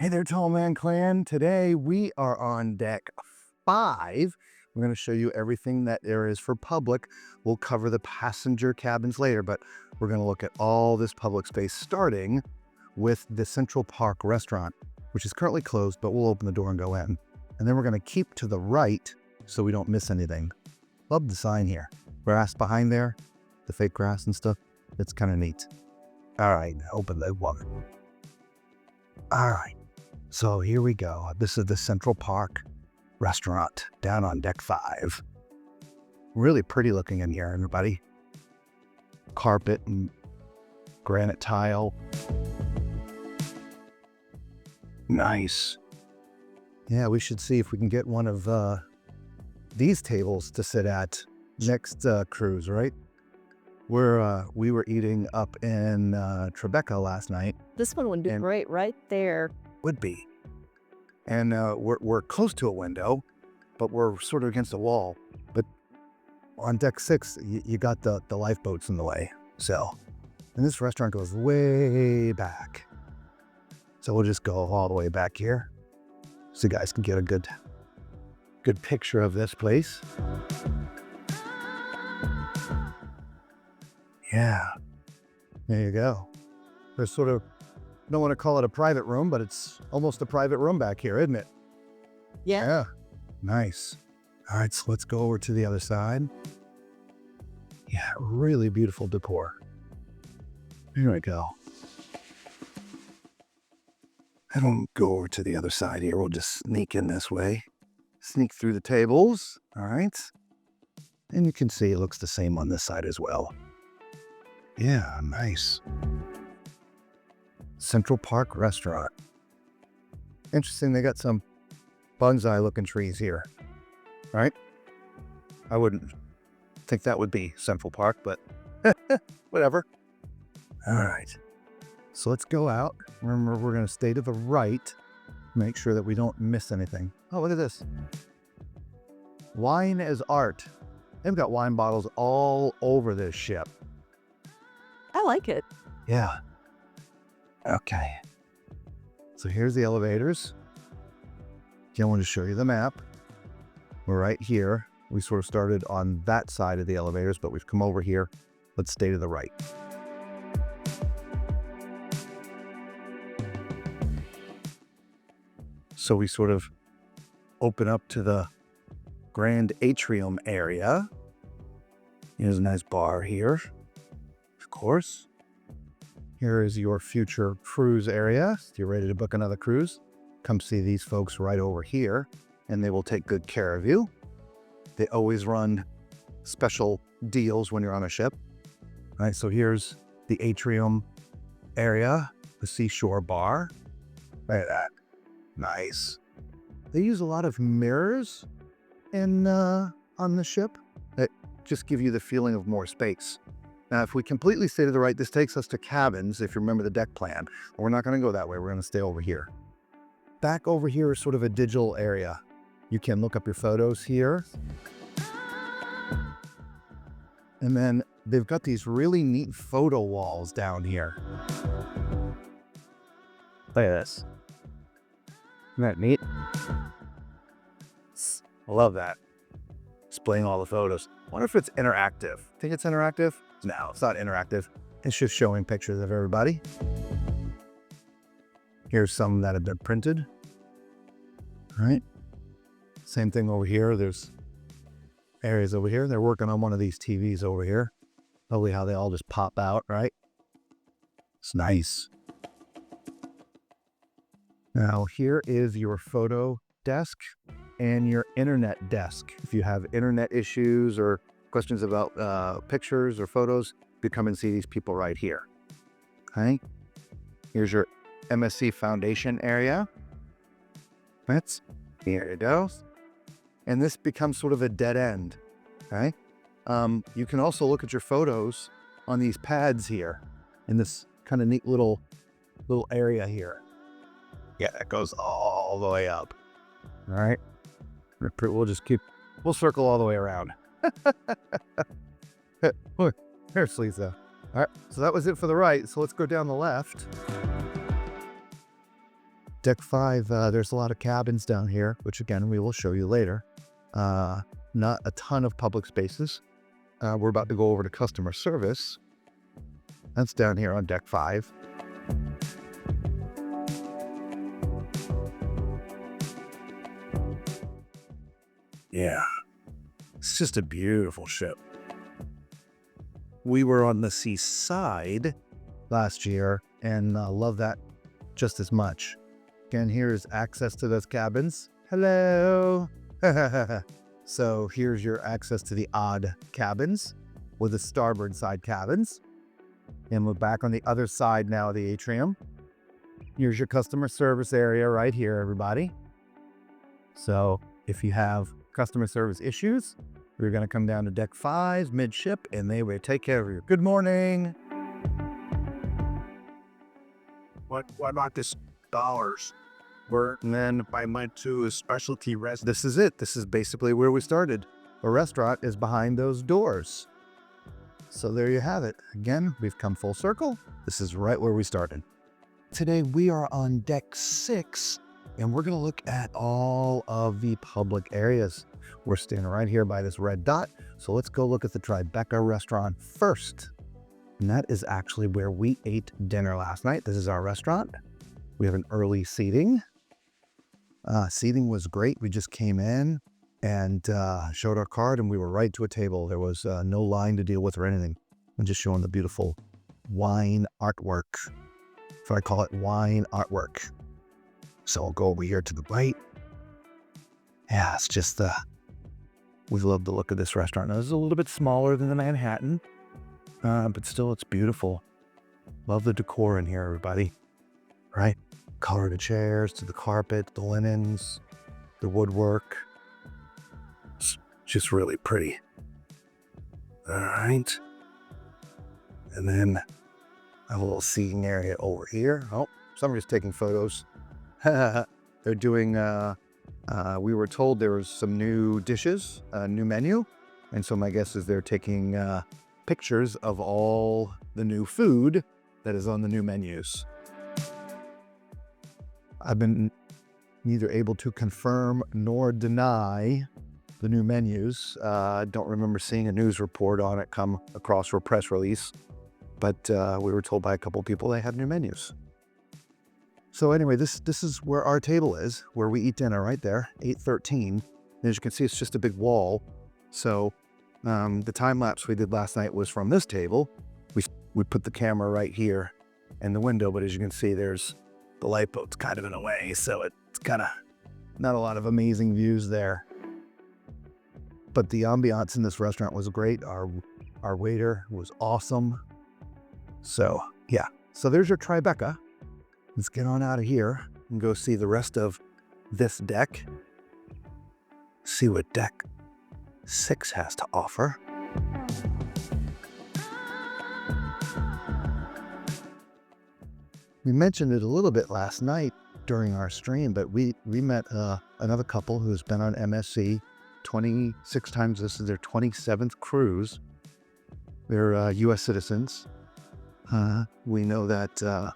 Hey there, Tall Man Clan. Today we are on deck 5. We're going to show you everything that there is for public. We'll cover the passenger cabins later, but we're going to look at all this public space, starting with the Central Park restaurant, which is currently closed, but we'll open the door and go in. And then we're going to keep to the right so we don't miss anything. Love the sign here. Grass behind there, the fake grass and stuff. It's kind of neat. All right, open the one. All right. So here we go. This is the Central Park restaurant down on deck 5. Really pretty looking in here, everybody. Carpet and granite tile. Nice. Yeah, we should see if we can get one of these tables to sit at next cruise, right? We were eating up in Tribeca last night. This one would be great right there. Would be. And we're close to a window, but we're sort of against the wall. But on deck 6, you got the lifeboats in the way. So, and this restaurant goes way back. So we'll just go all the way back here so you guys can get a good picture of this place. Yeah, there you go. There's sort of, I don't want to call it a private room, but it's almost a private room back here, isn't it? Yeah. Nice. All right, so let's go over to the other side. Yeah, really beautiful decor. Here we go. I don't go over to the other side here. We'll just sneak in this way. Sneak through the tables. All right. And you can see it looks the same on this side as well. Yeah, nice. Central Park restaurant. Interesting, they got some bonsai looking trees here. All right. I wouldn't think that would be Central Park, but whatever. All right. So let's go out. Remember, we're going to stay to the right. Make sure that we don't miss anything. Oh, look at this. Wine as art. They've got wine bottles all over this ship. I like it. Yeah. Okay. So here's the elevators. I want to show you the map. We're right here. We sort of started on that side of the elevators, but we've come over here. Let's stay to the right. So we sort of open up to the grand atrium area. Here's a nice bar here, of course. Here is your future cruise area. If you're ready to book another cruise, come see these folks right over here, and they will take good care of you. They always run special deals when you're on a ship. All right, so here's the atrium area, the Seashore bar. Look at that. Nice. They use a lot of mirrors on the ship that just give you the feeling of more space. Now, if we completely stay to the right, this takes us to cabins, if you remember the deck plan. But we're not going to go that way. We're going to stay over here. Back over here is sort of a digital area. You can look up your photos here. And then they've got these really neat photo walls down here. Look at this. Isn't that neat? I love that. Displaying all the photos. I wonder if it's interactive. Think it's interactive? No, it's not interactive. It's just showing pictures of everybody. Here's some that have been printed. All right. Same thing over here. There's areas over here. They're working on one of these TVs over here. Lovely how they all just pop out, right? It's nice. Now, here is your photo desk and your internet desk. If you have internet issues or questions about pictures or photos, you come and see these people right here. Okay. Here's your MSC Foundation area. Here it goes. And this becomes sort of a dead end. Okay. You can also look at your photos on these pads here in this kind of neat little area here. Yeah, it goes all the way up. All right. We'll circle all the way around. Look, there's Lisa. All right, so that was it for the right. So let's go down the left. Deck 5, there's a lot of cabins down here, which again, we will show you later. Not a ton of public spaces. We're about to go over to customer service. That's down here on Deck 5. Yeah, it's just a beautiful ship. We were on the Seaside last year and love that just as much. Again, here's access to those cabins. Hello. So here's your access to the odd cabins with the starboard side cabins. And we're back on the other side now of the atrium. Here's your customer service area right here, everybody. So if you have customer service issues, we're going to come down to Deck 5 midship and they will take care of you. Good morning. What about this dollars? And then I went to a specialty restaurant. This is it. This is basically where we started. The restaurant is behind those doors. So there you have it. Again, we've come full circle. This is right where we started. Today we are on Deck 6 and we're going to look at all of the public areas. We're standing right here by this red dot. So let's go look at the Tribeca restaurant first. And that is actually where we ate dinner last night. This is our restaurant. We have an early seating. Seating was great. We just came in and showed our card and we were right to a table. There was no line to deal with or anything. I'm just showing the beautiful wine artwork. So I call it wine artwork. So I'll go over here to the right. Yeah, it's just, we love the look of this restaurant. Now, this is a little bit smaller than the Manhattan, but still it's beautiful. Love the decor in here, everybody. Right? Color of the chairs, to the carpet, the linens, the woodwork. It's just really pretty. All right. And then a little seating area over here. Oh, somebody's taking photos. They're doing, we were told there was some new dishes, a new menu. And so my guess is they're taking pictures of all the new food that is on the new menus. I've been neither able to confirm nor deny the new menus. Don't remember seeing a news report on it come across for a press release, but we were told by a couple of people they have new menus. So anyway, this is where our table is, where we eat dinner right there, 813. As you can see, it's just a big wall. So the time lapse we did last night was from this table. We put the camera right here in the window, but as you can see, there's the lifeboat's kind of in a way, so it's kind of not a lot of amazing views there. But the ambiance in this restaurant was great. Our waiter was awesome. So yeah, so there's your Tribeca. Let's get on out of here and go see the rest of this deck. See what Deck 6 has to offer. We mentioned it a little bit last night during our stream, but we met another couple who's been on MSC 26 times. This is their 27th cruise. They're U.S. citizens. We know that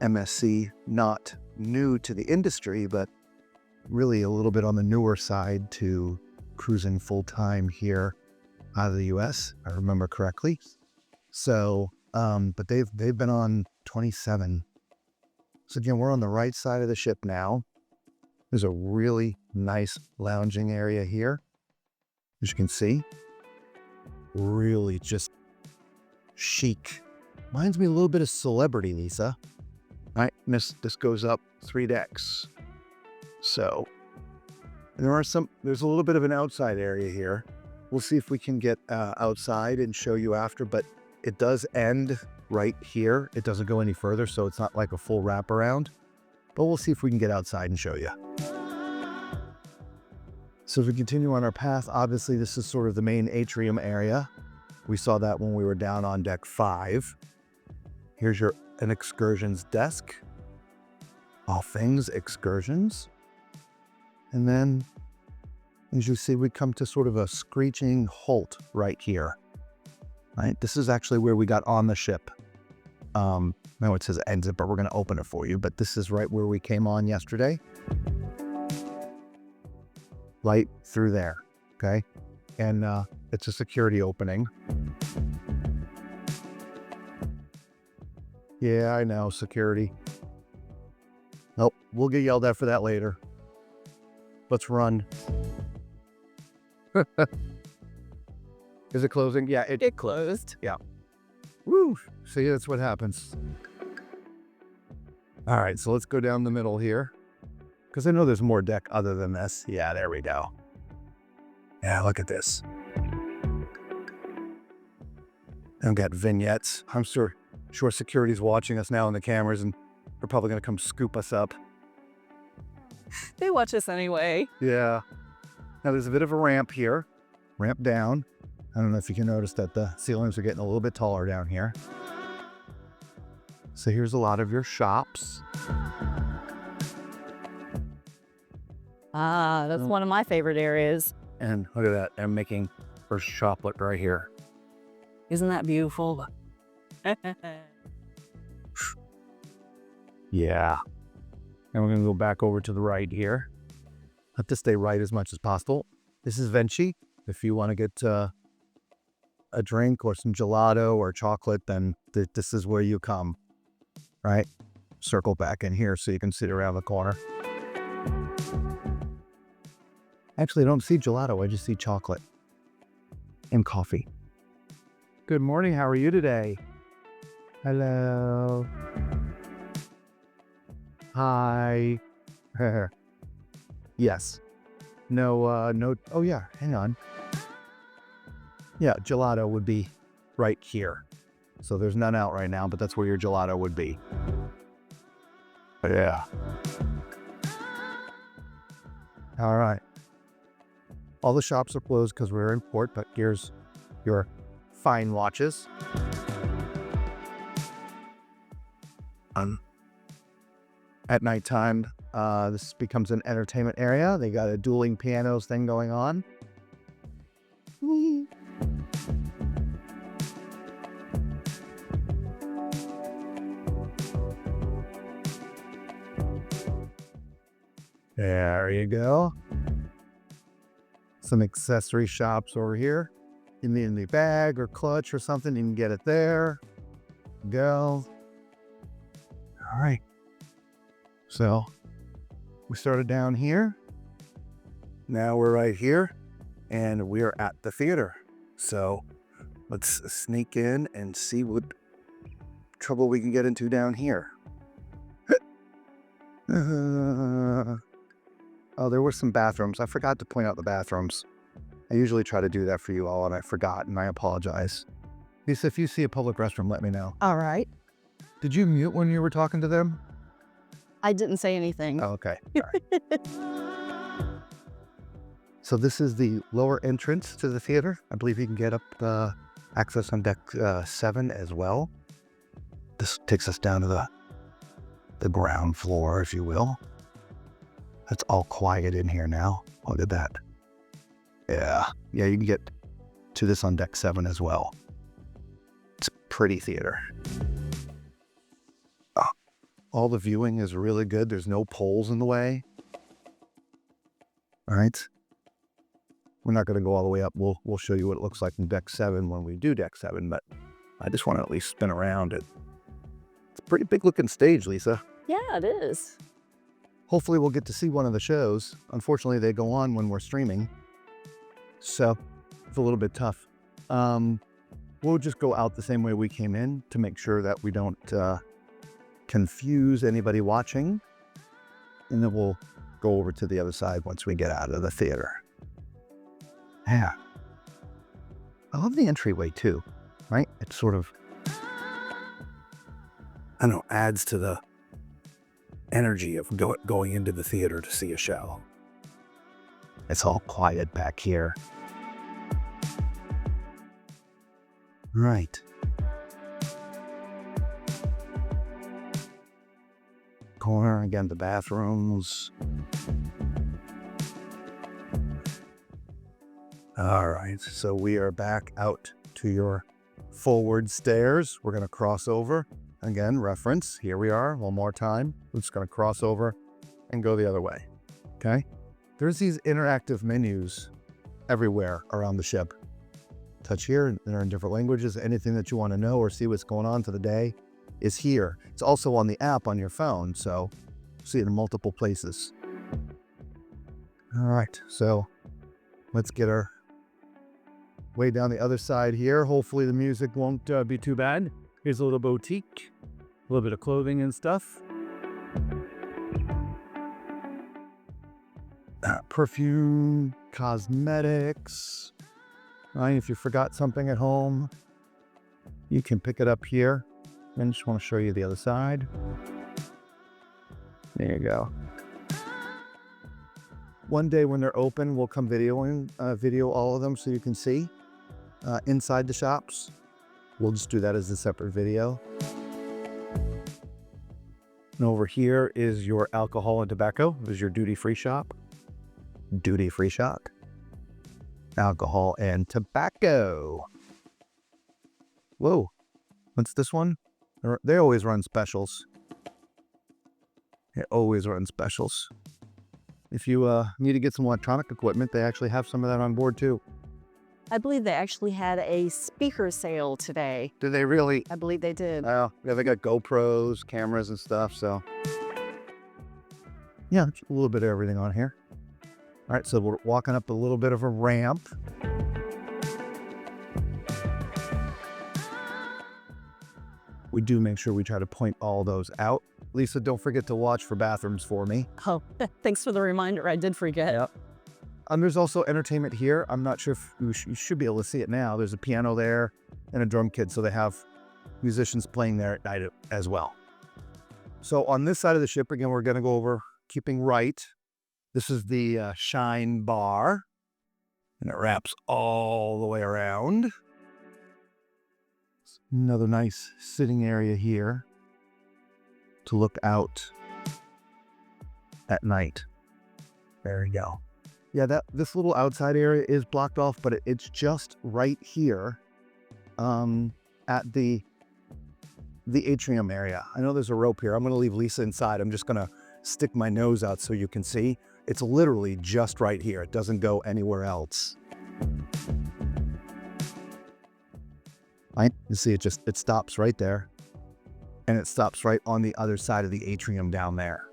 MSC, not new to the industry, but really a little bit on the newer side to cruising full-time here out of the U.S., if I remember correctly. So, but they've been on 27. So again, we're on the right side of the ship now. There's a really nice lounging area here, as you can see. Really just chic. Reminds me a little bit of Celebrity, Lisa. Right, and this goes up 3 decks. So there's a little bit of an outside area here. We'll see if we can get outside and show you after, but it does end right here. It doesn't go any further, so it's not like a full wraparound, but we'll see if we can get outside and show you. So if we continue on our path, obviously this is sort of the main atrium area. We saw that when we were down on Deck 5. Here's an excursions desk. All things excursions. And then, as you see, we come to sort of a screeching halt right here. Right? This is actually where we got on the ship. Now it says exit, but we're going to open it for you. But this is right where we came on yesterday. Light through there, okay? And it's a security opening. Yeah, I know, security. Nope, we'll get yelled at for that later. Let's run. Is it closing? Yeah, It closed. Woo! See, that's what happens. All right, so let's go down the middle here. Because I know there's more deck other than this. Yeah, there we go. Yeah, look at this. I've got vignettes. I'm sure security's watching us now on the cameras, and they're probably going to come scoop us up. They watch us anyway. Yeah. Now there's a bit of a ramp here. Ramp down. I don't know if you can notice that the ceilings are getting a little bit taller down here. So here's a lot of your shops. Ah, that's one of my favorite areas. And look at that. I'm making first chocolate right here. Isn't that beautiful? Yeah. And we're going to go back over to the right here. Have to stay right as much as possible. This is Vinci. If you want to get a drink or some gelato or chocolate, then this is where you come, right? Circle back in here so you can sit around the corner. Actually, I don't see gelato. I just see chocolate and coffee. Good morning. How are you today? Hello. Hi. Yes. No, no. Oh, yeah. Hang on. Yeah, gelato would be right here. So there's none out right now, but that's where your gelato would be. Yeah. All right. All the shops are closed because we're in port, but here's your fine watches. At nighttime, this becomes an entertainment area. They got a dueling pianos thing going on. Whee. There you go. Some accessory shops over here. In the bag or clutch or something, you can get it there. Go. All right. So we started down here. Now we're right here and we're at the theater. So let's sneak in and see what trouble we can get into down here. Oh, there were some bathrooms. I forgot to point out the bathrooms. I usually try to do that for you all, and I forgot, and I apologize. Lisa, if you see a public restroom, let me know. All right. Did you mute when you were talking to them? I didn't say anything. Oh, okay. All right. So this is the lower entrance to the theater. I believe you can get up access on deck 7 as well. This takes us down to the ground floor, if you will. It's all quiet in here now. Look at that. Yeah, you can get to this on deck 7 as well. It's a pretty theater. All the viewing is really good. There's no poles in the way. All right. We're not going to go all the way up. We'll show you what it looks like in deck 7 when we do deck 7, but I just want to at least spin around it. It's a pretty big looking stage, Lisa. Yeah, it is. Hopefully we'll get to see one of the shows. Unfortunately, they go on when we're streaming. So it's a little bit tough. We'll just go out the same way we came in to make sure that we don't confuse anybody watching. And then we'll go over to the other side once we get out of the theater. Yeah. I love the entryway too, right? It sort of, I don't know, adds to the energy of going into the theater to see a show. It's all quiet back here. Right. Corner, again, the bathrooms. All right, so we are back out to your forward stairs. We're going to cross over. again, reference, here we are, one more time. We're just going to cross over and go the other way, okay? There's these interactive menus everywhere around the ship. Touch here, and they're in different languages. Anything that you want to know or see what's going on for the day is here. It's also on the app on your phone, so see it in multiple places. All right, so let's get our way down the other side here. Hopefully the music won't be too bad. Here's a little boutique, a little bit of clothing and stuff. Perfume, cosmetics. Right, if you forgot something at home, you can pick it up here. And just want to show you the other side. There you go. One day when they're open, we'll come video all of them so you can see inside the shops. We'll just do that as a separate video. And over here is your alcohol and tobacco. This is your duty-free shop. Duty-free shop. Alcohol and tobacco. Whoa, what's this one? They always run specials. They always run specials. If you need to get some electronic equipment, they actually have some of that on board too. I believe they actually had a speaker sale today. Do they really? I believe they did. Oh, yeah, they got GoPros, cameras and stuff, so. Yeah, a little bit of everything on here. All right, so we're walking up a little bit of a ramp. We do make sure we try to point all those out. Lisa, don't forget to watch for bathrooms for me. Oh, thanks for the reminder. I did forget. Yep. There's also entertainment here. I'm not sure if you should be able to see it now. There's a piano there and a drum kit, so they have musicians playing there at night as well. So on this side of the ship, again, we're going to go over keeping right. This is the Shine Bar, and it wraps all the way around. Another nice sitting area here to look out at night. There we go. Yeah, this little outside area is blocked off, but it's just right here at the atrium area. I know there's a rope here. I'm going to leave Lisa inside. I'm just going to stick my nose out so you can see. It's literally just right here. It doesn't go anywhere else. Right? You see, it stops right there. And it stops right on the other side of the atrium down there.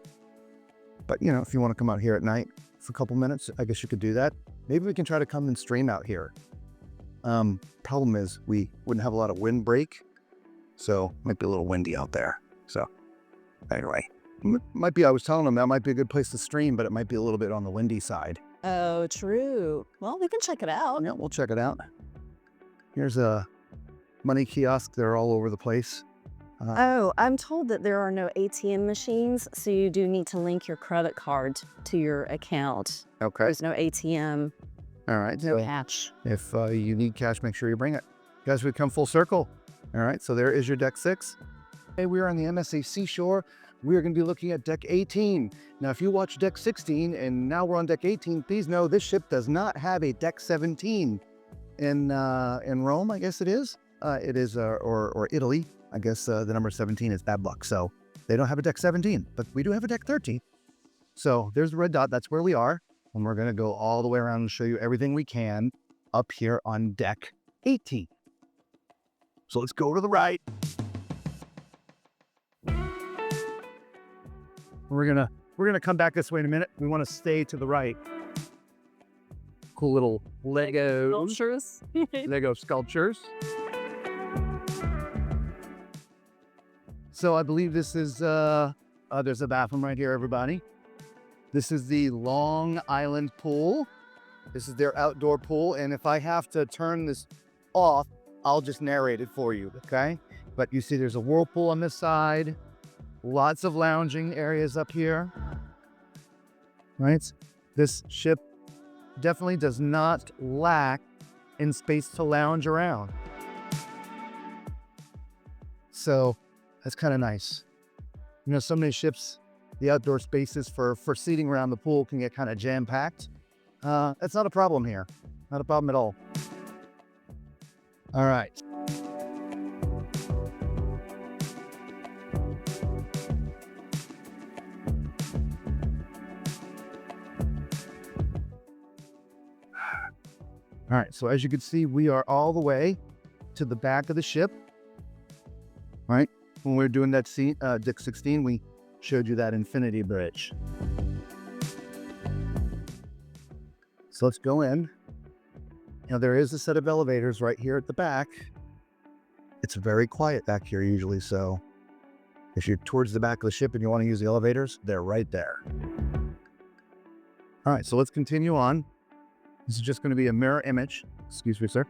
But, you know, if you want to come out here at night for a couple minutes, I guess you could do that. Maybe we can try to come and stream out here. Problem is we wouldn't have a lot of wind break. So it might be a little windy out there. So anyway, might be, I was telling them that might be a good place to stream, but it might be a little bit on the windy side. Oh, true. Well, we can check it out. Yeah, we'll check it out. Here's a money kiosk. They're all over the place. Oh, I'm told that there are no ATM machines, so you do need to link your credit card to your account. Okay. There's no ATM, All right. no So cash. if you need cash, make sure you bring it. Guys, we come full circle. All right. So there is your deck 6. Hey, we are on the MSC Seashore. We are going to be looking at deck 18. Now, if you watch deck 16 and now we're on deck 18, please know this ship does not have a deck 17 in Rome, I guess it is. It is, or Italy. I guess the number 17 is bad luck. So they don't have a deck 17, but we do have a deck 13. So there's the red dot. That's where we are. And we're going to go all the way around and show you everything we can up here on deck 18. So let's go to the right. We're gonna come back this way in a minute. We want to stay to the right. Cool little Lego Sculptures. Lego sculptures. So I believe this is there's a bathroom right here, everybody. This is the Long Island pool. This is their outdoor pool, and if I have to turn this off, I'll just narrate it for you, okay? But you see there's a whirlpool on this side. Lots of lounging areas up here, right? This ship definitely does not lack in space to lounge around. So that's kind of nice. You know, some of these ships, the outdoor spaces for seating around the pool can get kind of jam-packed. That's not a problem here. Not a problem at all. All right. All right, so as you can see, we are all the way to the back of the ship. All right, when we were doing that scene, Deck 16, we showed you that infinity bridge. So let's go in. Now there is a set of elevators right here at the back. It's very quiet back here usually, so if you're towards the back of the ship and you want to use the elevators, they're right there. All right, so let's continue on. This is just going to be a mirror image. Excuse me, sir.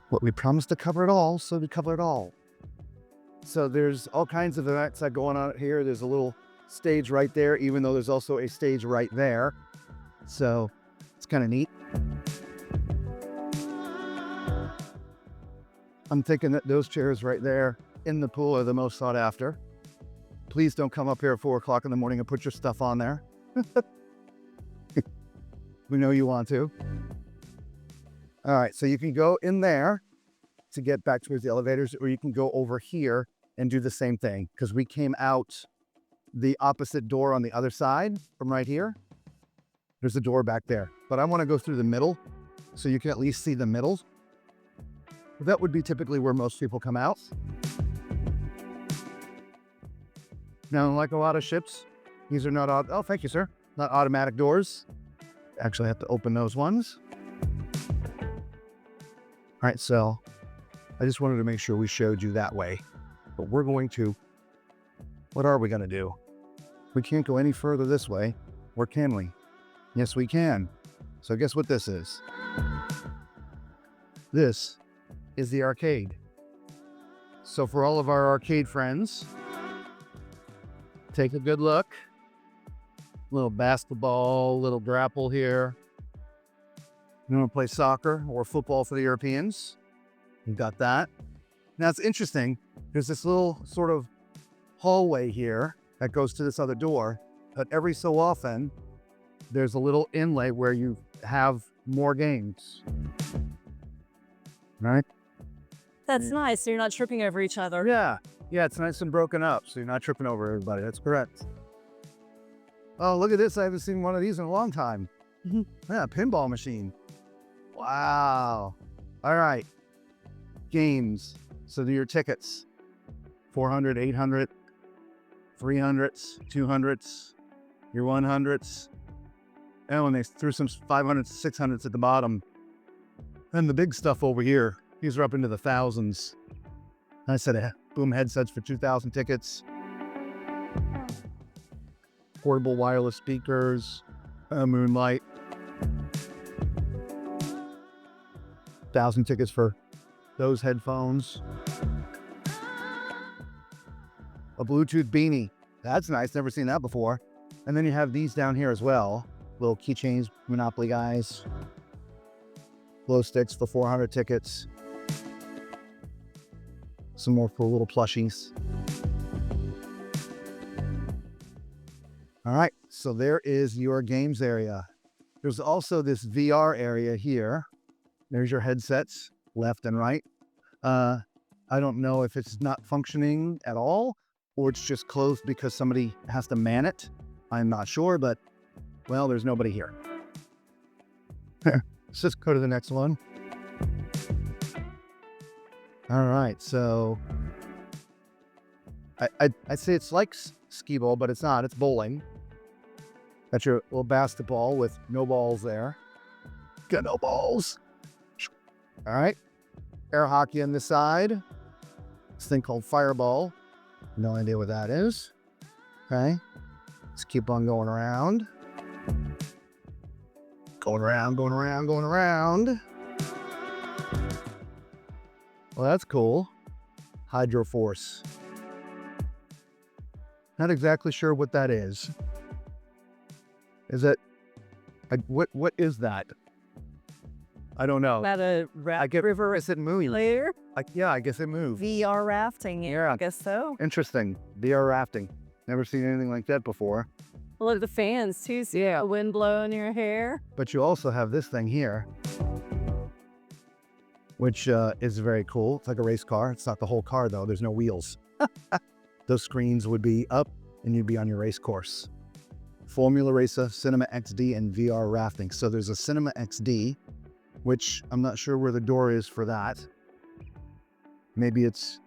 What we promised to cover it all, so we cover it all. So there's all kinds of events that go on out here. There's a little stage right there, even though there's also a stage right there. So it's kind of neat. I'm thinking that those chairs right there in the pool are the most sought after. Please don't come up here at 4 o'clock in the morning and put your stuff on there. We know you want to. All right, so you can go in there to get back towards the elevators, or you can go over here and do the same thing, because we came out the opposite door on the other side from right here. There's a door back there, but I want to go through the middle so you can at least see the middle. That would be typically where most people come out. Now, like a lot of ships, these are not, oh, thank you, sir. Not automatic doors. Actually have to open those ones. All right, so I just wanted to make sure we showed you that way, but we're going to, what are we going to do? We can't go any further this way, or can we? Yes, we can. So guess what this is? This is the arcade. So for all of our arcade friends, take a good look. Little basketball, little grapple here. You want to play soccer or football for the Europeans? You got that. Now it's interesting. There's this little sort of hallway here that goes to this other door, but every so often there's a little inlay where you have more games. Right? That's nice. So you're not tripping over each other. Yeah, it's nice and broken up, so you're not tripping over everybody. That's correct. Oh, look at this. I haven't seen one of these in a long time. Yeah, pinball machine. Wow. All right. Games. So they're your tickets. 400, 800, 300s, 200s, your 100s. And when they threw some 500s, 600s at the bottom. And the big stuff over here, these are up into the thousands. I said boom headsets for 2,000 tickets. Portable wireless speakers, Moonlight. 1,000 tickets for those headphones. A Bluetooth beanie. That's nice. Never seen that before. And then you have these down here as well. Little keychains, Monopoly guys. Glow sticks for 400 tickets. Some more for little plushies. All right, so there is your games area. There's also this VR area here. There's your headsets, left and right. I don't know if it's not functioning at all, or it's just closed because somebody has to man it. I'm not sure, but, well, there's nobody here. Let's just go to the next one. All right, so I'd say it's like skee ball, but it's not. It's bowling. Got your little basketball with no balls there. Got no balls. All right. Air hockey on this side. This thing called fireball. No idea what that is. Okay. Let's keep on going around. Going around, going around, going around. Well, that's cool. Hydro Force. Not exactly sure what that is. Is it, what is that? I don't know. About a river Is it moving? layer? Yeah, I guess it moved. VR rafting. Yeah. I guess so. Interesting. VR rafting. Never seen anything like that before. Look at the fans too. So yeah. The wind blowing your hair. But you also have this thing here, which is very cool. It's like a race car. It's not the whole car though. There's no wheels. Those screens would be up and you'd be on your race course. Formula Racer, Cinema XD, and VR rafting. So there's a Cinema XD, which I'm not sure where the door is for that. Maybe it's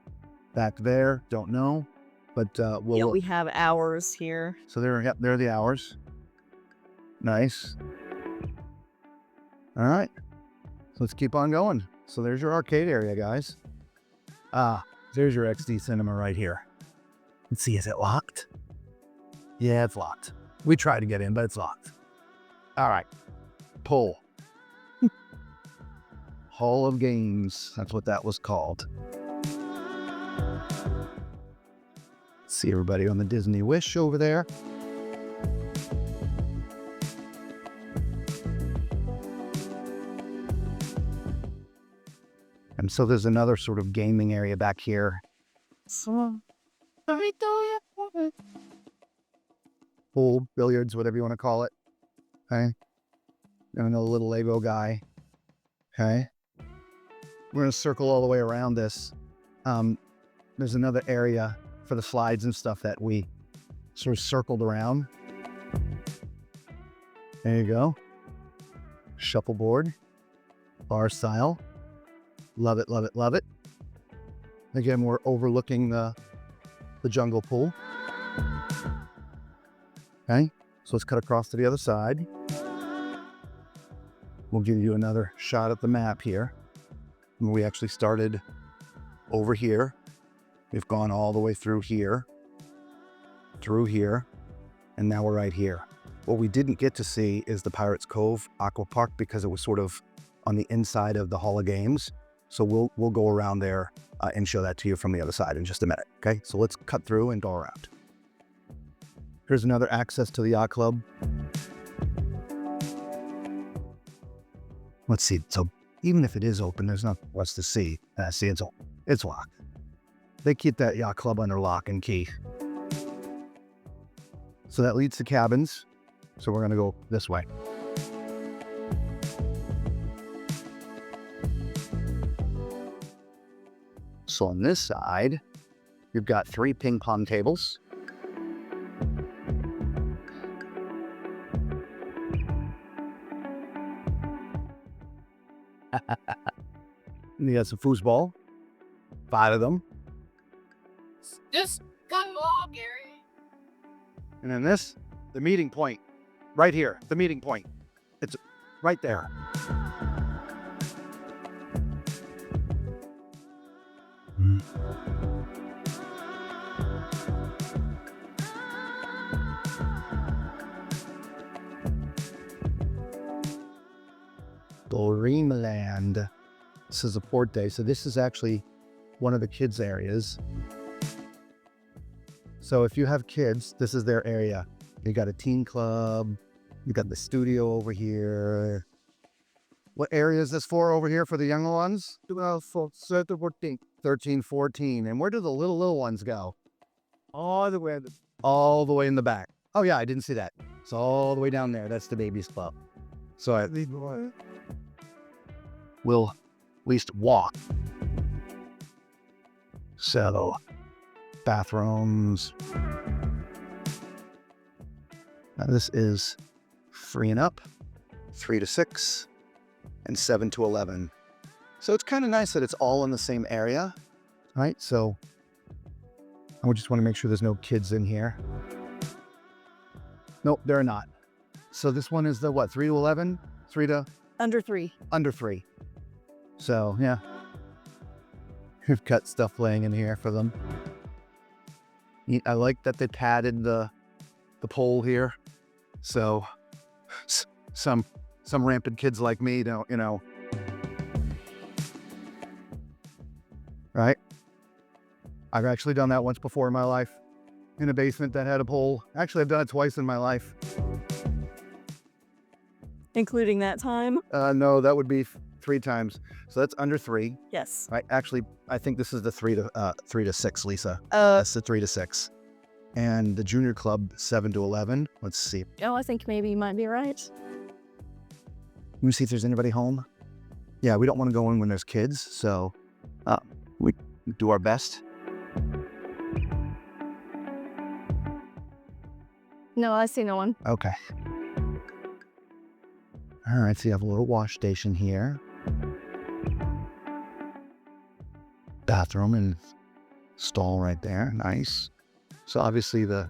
back there, don't know. But we'll Yeah, look. we have hours here. So there are the hours. Nice. All right. So let's keep on going. So there's your arcade area, guys. There's your XD cinema right here. Let's see, is it locked? Yeah, it's locked. We tried to get in, but it's locked. All right. Pull. Hall of Games. That's what that was called. See everybody on the Disney Wish over there. And so there's another sort of gaming area back here. Pool, billiards, whatever you want to call it. Okay. And another little Lego guy. Okay. We're going to circle all the way around this. There's another area for the slides and stuff that we sort of circled around. There you go. Shuffleboard. Bar style. Love it, love it, love it. Again, we're overlooking the jungle pool. Okay, so let's cut across to the other side. We'll give you another shot at the map here. We actually started over here. We've gone all the way through here, and now we're right here. What we didn't get to see is the Pirates Cove Aqua Park because it was sort of on the inside of the Hall of Games. So we'll go around there and show that to you from the other side in just a minute. Okay, so let's cut through and go around. Here's another access to the yacht club. Let's see. So even if it is open, there's not much to see. See, it's locked. They keep that yacht club under lock and key. So that leads to cabins. So we're going to go this way. So on this side, you've got 3 ping pong tables. And you got some foosball. 5 of them. Just come along, Gary. And then this, the meeting point. Right here, the meeting point. It's right there. Dreamland. This is a port day. So this is actually one of the kids' areas. So if you have kids, this is their area. You got a teen club. You got the studio over here. What area is this for over here for the younger ones? 12, 13, 13, 14. And where do the little ones go? All the way in the back. Oh yeah, I didn't see that. It's all the way down there. That's the babies club. So we'll at least walk. So bathrooms. Now this is 3 and up, 3 to 6, and 7 to 11. So it's kind of nice that it's all in the same area, right? So I just want to make sure there's no kids in here. Nope, there are not. So this one is the what, 3 to 11? 3 to? Under 3. Under 3. So yeah, we've got stuff laying in here for them. I like that they padded the pole here. So some rampant kids like me don't, right? I've actually done that once before in my life in a basement that had a pole. Actually, I've done it twice in my life. Including that time? No, that would be 3 times. So that's under 3. Yes. Right. Actually, I think this is the 3 to 6, Lisa. That's the 3 to 6. And the junior club, 7 to 11. Let's see. Oh, I think maybe you might be right. Let me see if there's anybody home. Yeah, we don't want to go in when there's kids, so we do our best. No, I see no one. Okay. All right, so you have a little wash station here. Bathroom and stall right there. Nice. So obviously the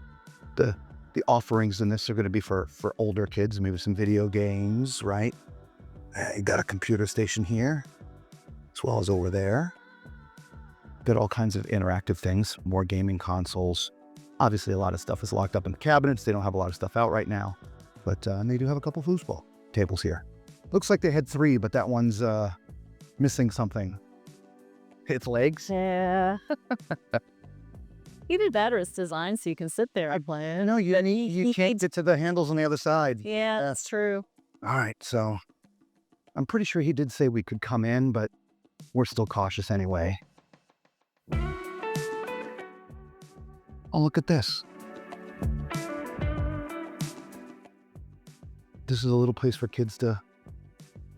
offerings in this are going to be for older kids, maybe some video games, right? You got a computer station here, as well as over there. Got all kinds of interactive things, more gaming consoles. Obviously, a lot of stuff is locked up in the cabinets. They don't have a lot of stuff out right now, but they do have a couple foosball tables here. Looks like they had 3, but that one's missing something. Its legs? Yeah. Either that or it's designed so you can sit there and play. No, you can't get to the handles on the other side. Yeah, that's true. All right, so I'm pretty sure he did say we could come in, but we're still cautious anyway. Oh, look at this. This is a little place for kids to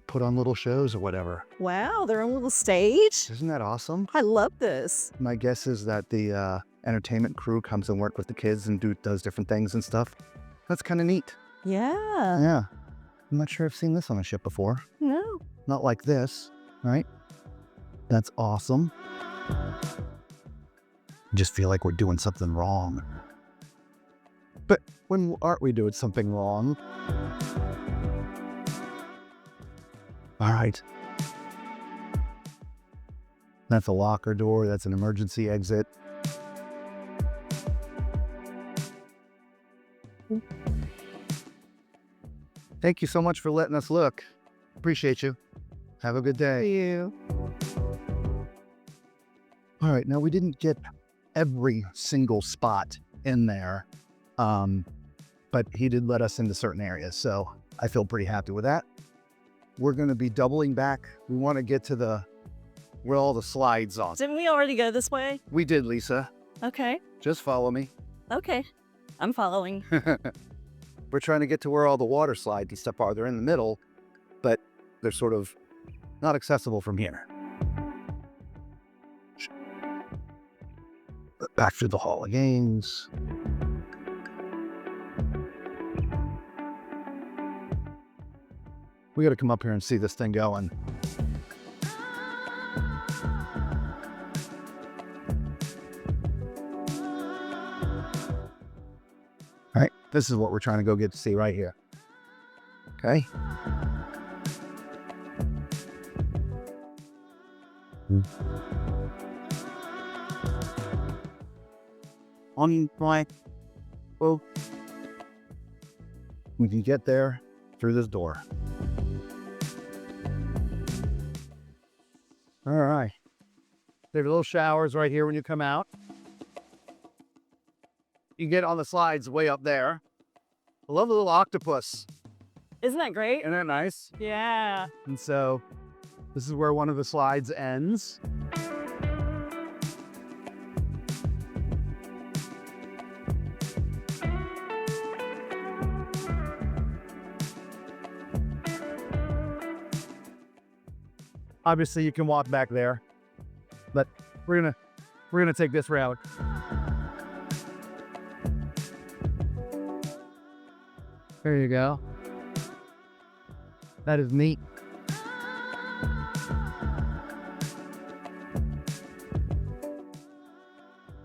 put on little shows or whatever. Wow, their own little stage. Isn't that awesome? I love this. My guess is that the entertainment crew comes and work with the kids and does different things and stuff. That's kind of neat. Yeah. Yeah. I'm not sure I've seen this on a ship before. No. Not like this, right? That's awesome. Just feel like we're doing something wrong. But when aren't we doing something wrong? All right. That's a locker door. That's an emergency exit. Thank you so much for letting us look. Appreciate you. Have a good day. You. All right, now we didn't get every single spot in there, but he did let us into certain areas, so I feel pretty happy with that. We're going to be doubling back. We want to get to where all the slides are. Didn't we already go this way? We did, Lisa. Okay. Just follow me. Okay. I'm following. We're trying to get to where all the water slides and stuff are. They're in the middle, but they're sort of not accessible from here. Back through the Hall of Games. We got to come up here and see this thing going. All right, this is what we're trying to go get to see right here. Okay. On my, well, we can get there through this door. All right. There's little showers right here when you come out. You get on the slides way up there. I love the little octopus. Isn't that great? Isn't that nice? Yeah. And so this is where one of the slides ends. Obviously you can walk back there, but we're gonna take this route. There you go. That is neat.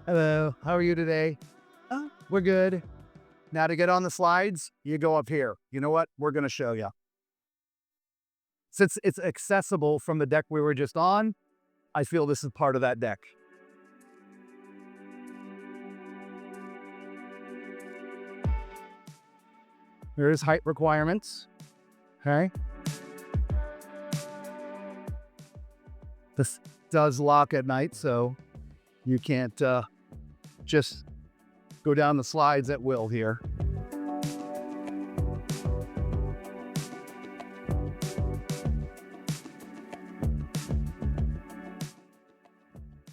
Hello, how are you today? Oh, we're good. Now to get on the slides, you go up here. You know what? We're gonna show you. Since it's accessible from the deck we were just on, I feel this is part of that deck. There is height requirements, okay? This does lock at night, so you can't just go down the slides at will here.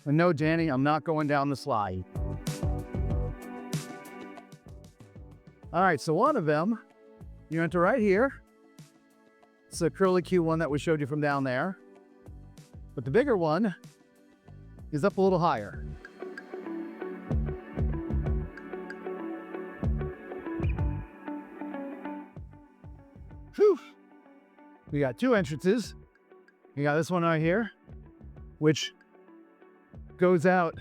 And no, Danny, I'm not going down the slide. All right, so one of them, you enter right here. It's a curly Q one that we showed you from down there. But the bigger one is up a little higher. Whew. We got two entrances. We got this one right here, which goes out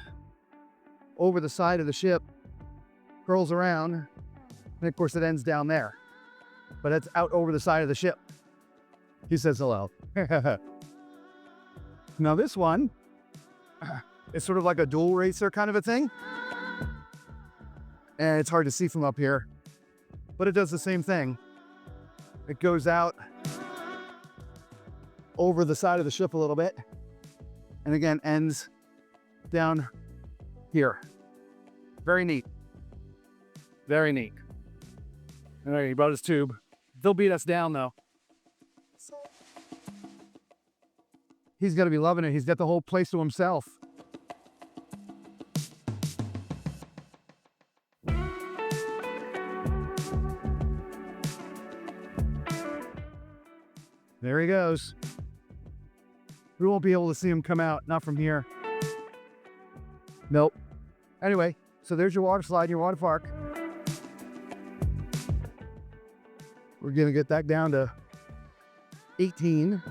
over the side of the ship, curls around, and of course it ends down there. But it's out over the side of the ship. He says hello. Now this one is sort of like a dual racer kind of a thing. And it's hard to see from up here, but it does the same thing. It goes out over the side of the ship a little bit, and again ends down here. Very neat. Very neat. All right, he brought his tube. They'll beat us down though. He's got to be loving it. He's got the whole place to himself. There he goes. We won't be able to see him come out, not from here. Nope. Anyway, so there's your water slide, your water park. We're gonna get that down to 18.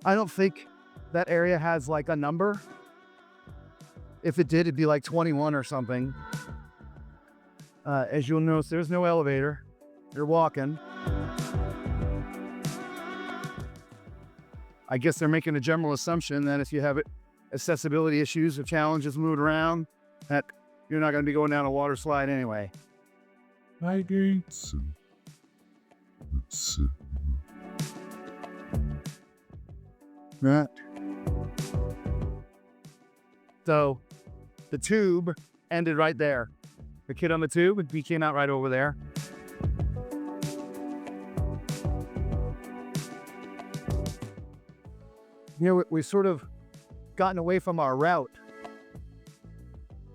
I don't think that area has like a number. If it did, it'd be like 21 or something. As you'll notice, there's no elevator. You're walking. I guess they're making a general assumption that if you have accessibility issues or challenges moving around, that you're not going to be going down a water slide anyway. Hi, gates. Right. So the tube ended right there. The kid on the tube, he came out right over there. You know, we've sort of gotten away from our route.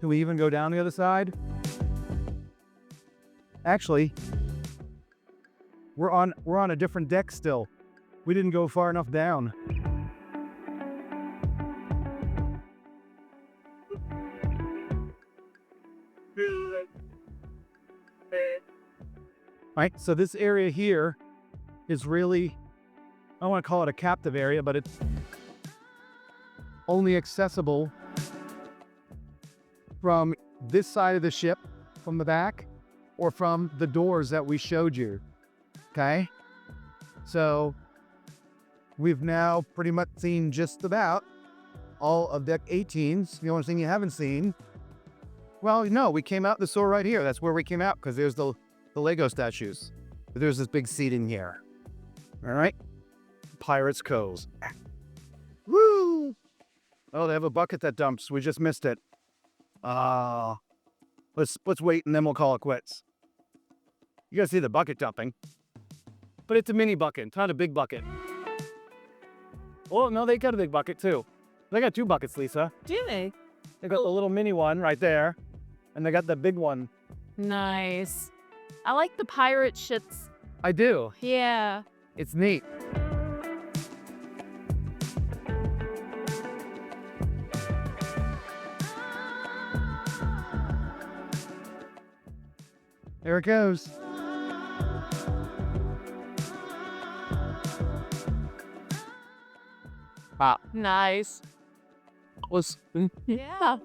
Can we even go down the other side? Actually, we're on a different deck still. We didn't go far enough down. All right, so this area here is really, I don't want to call it a captive area, but it's only accessible from this side of the ship, from the back, or from the doors that we showed you, okay? So we've now pretty much seen just about all of deck 18s. The only thing you haven't seen, well, no, we came out the store right here. That's where we came out, because there's the Lego statues. But there's this big seat in here. All right, Pirates Cove. Woo! Oh, they have a bucket that dumps. We just missed it. Let's wait and then we'll call it quits. You guys see the bucket dumping, but it's a mini bucket, it's not a big bucket. Oh no, they got a big bucket too. They got two buckets, Lisa. Do they? They got the little mini one right there, and they got the big one. Nice. I like the pirate ships. I do. Yeah. It's neat. There it goes. Wow. Nice. Yeah.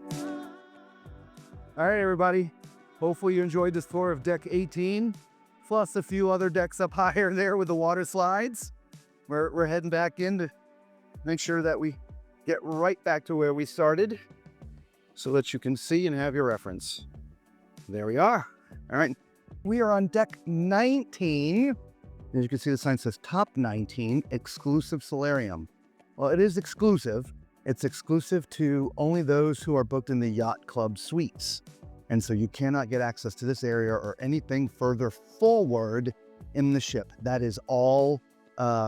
All right, everybody. Hopefully you enjoyed this tour of deck 18, plus a few other decks up higher there with the water slides. We're heading back in to make sure that we get right back to where we started so that you can see and have your reference. There we are. All right. We are on deck 19. As you can see, the sign says top 19 exclusive solarium. Well, it is exclusive. It's exclusive to only those who are booked in the Yacht Club suites. And so you cannot get access to this area or anything further forward in the ship. That is all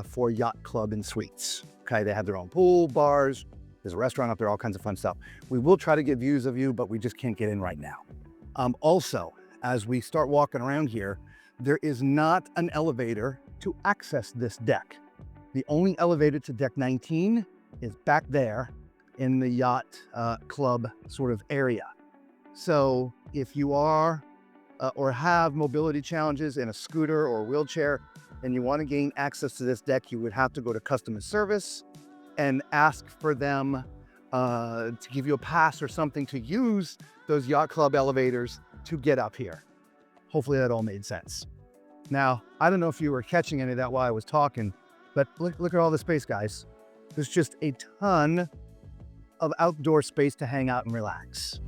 for Yacht Club and suites. Okay, they have their own pool, bars, there's a restaurant up there, all kinds of fun stuff. We will try to get views of you, but we just can't get in right now. Also, as we start walking around here, there is not an elevator to access this deck. The only elevator to deck 19 is back there in the Yacht Club sort of area. So if you are or have mobility challenges in a scooter or wheelchair, and you want to gain access to this deck, you would have to go to customer service and ask for them to give you a pass or something to use those yacht club elevators to get up here. Hopefully that all made sense. Now, I don't know if you were catching any of that while I was talking, but look at all the space, guys. There's just a ton of outdoor space to hang out and relax.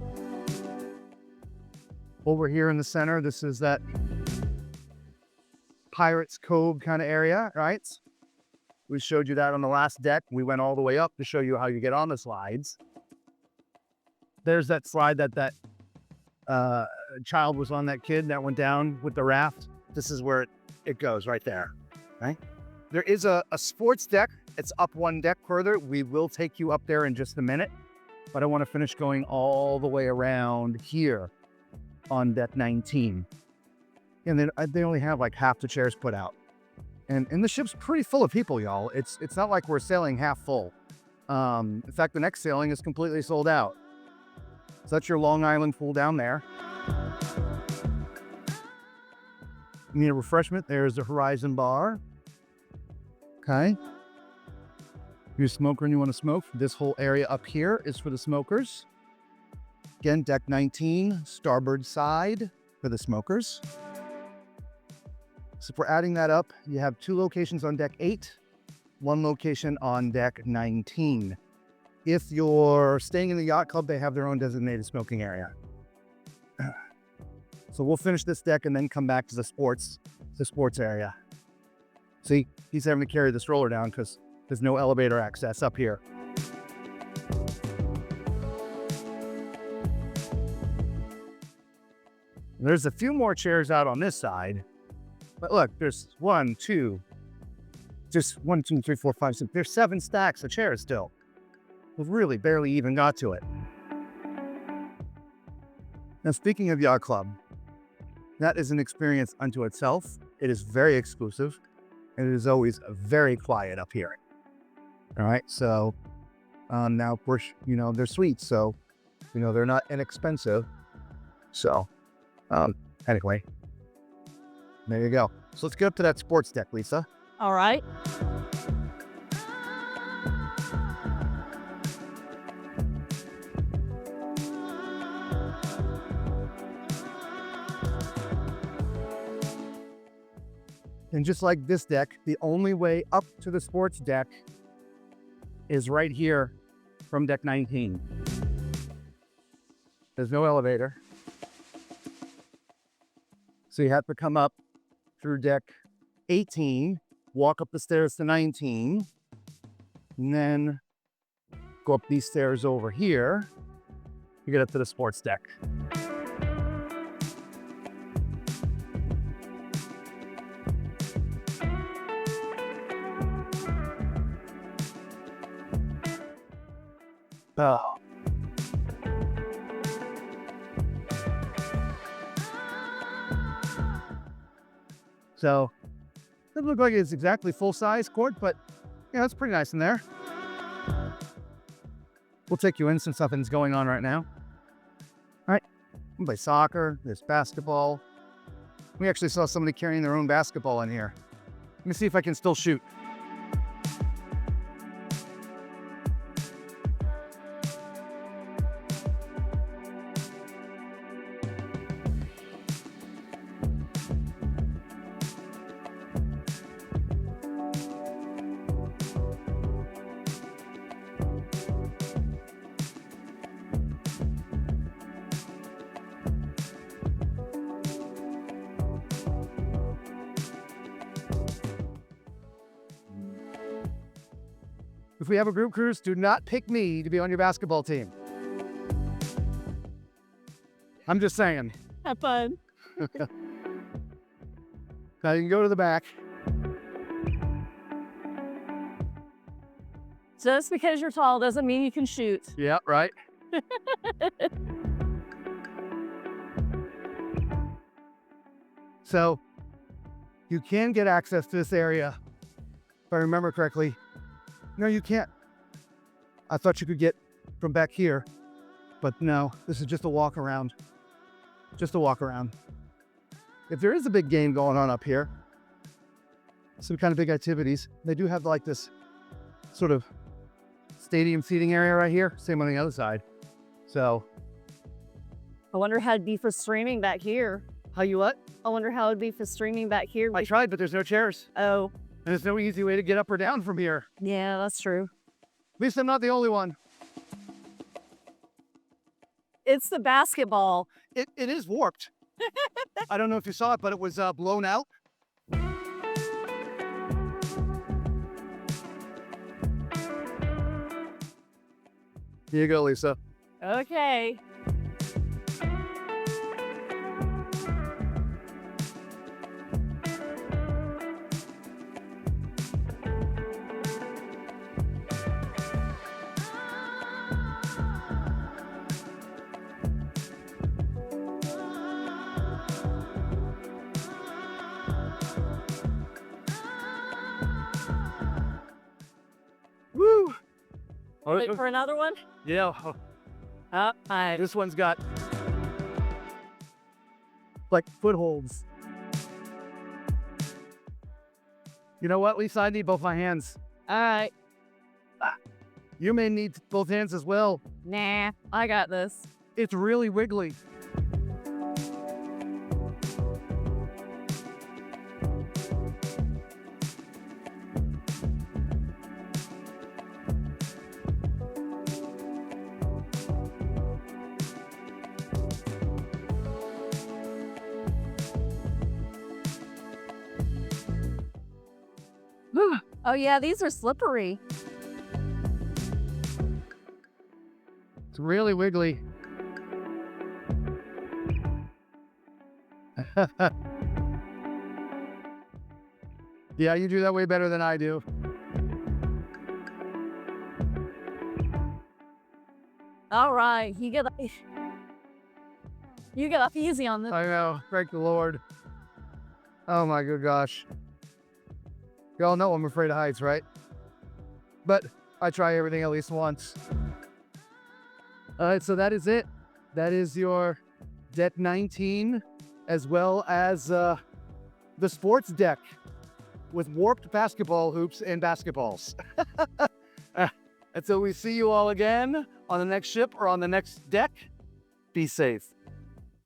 Over here in the center, this is that Pirates Cove kind of area, right? We showed you that on the last deck. We went all the way up to show you how you get on the slides. There's that slide that child was on, that kid that went down with the raft. This is where it goes right there, right? There is a sports deck. It's up one deck further. We will take you up there in just a minute, but I want to finish going all the way around here on deck 19. And then they only have like half the chairs put out. And the ship's pretty full of people, y'all. It's not like we're sailing half full. In fact, the next sailing is completely sold out. So that's your Long Island pool down there. You need a refreshment, there's the Horizon Bar. Okay. If you're a smoker and you want to smoke, this whole area up here is for the smokers. Again, deck 19, starboard side for the smokers. So if we're adding that up, you have 2 locations on deck 8, 1 location on deck 19. If you're staying in the yacht club, they have their own designated smoking area. So we'll finish this deck and then come back to the sports area. See, he's having to carry the stroller down because there's no elevator access up here. There's a few more chairs out on this side, but look, there's 1, 2, 3, 4, 5, 6. There's 7 stacks of chairs still. We've really barely even got to it. Now, speaking of yacht club, that is an experience unto itself. It is very exclusive, and it is always very quiet up here. All right, so now, of course, they're suites, so they're not inexpensive. So anyway, there you go. So let's get up to that sports deck, Lisa. All right. And just like this deck, the only way up to the sports deck is right here from deck 19. There's no elevator. So you have to come up through deck 18, walk up the stairs to 19, and then go up these stairs over here to get up to the sports deck. Oh. So, doesn't look like it's exactly full-size court, but yeah, it's pretty nice in there. We'll take you in since nothing's going on right now. All right, we play soccer, there's basketball. We actually saw somebody carrying their own basketball in here. Let me see if I can still shoot. If we have a group cruise, do not pick me to be on your basketball team. I'm just saying. Have fun. Now you can go to the back. Just because you're tall doesn't mean you can shoot. Yeah, right. So you can get access to this area, if I remember correctly. No, you can't. I thought you could get from back here, but no, this is just a walk around. Just a walk around. if there is a big game going on up here, some kind of big activities, they do have like this sort of stadium seating area right here. Same on the other side. So. I wonder how it'd be for streaming back here. How you what? I wonder how it'd be for streaming back here. I tried, but there's no chairs. Oh, And there's no easy way to get up or down from here. yeah, that's true. At least I'm not the only one. It's the basketball. It is warped. I don't know if you saw it, but it was blown out. Here you go, Lisa. Okay. Woo! Wait for another one? Yeah. Hi. This one's got like footholds. You know what, Lisa? I need both my hands. All right. You may need both hands as well. Nah, I got this. It's really wiggly. Oh yeah, these are slippery. It's really wiggly. Yeah, you do that way better than I do. All right, you get off easy on this. I know, thank the Lord. Oh my good gosh. Y'all know I'm afraid of heights, right? But I try everything at least once. All right, so that is it. That is your deck 19, as well as the sports deck with warped basketball hoops and basketballs. Until we see you all again on the next ship or on the next deck, be safe.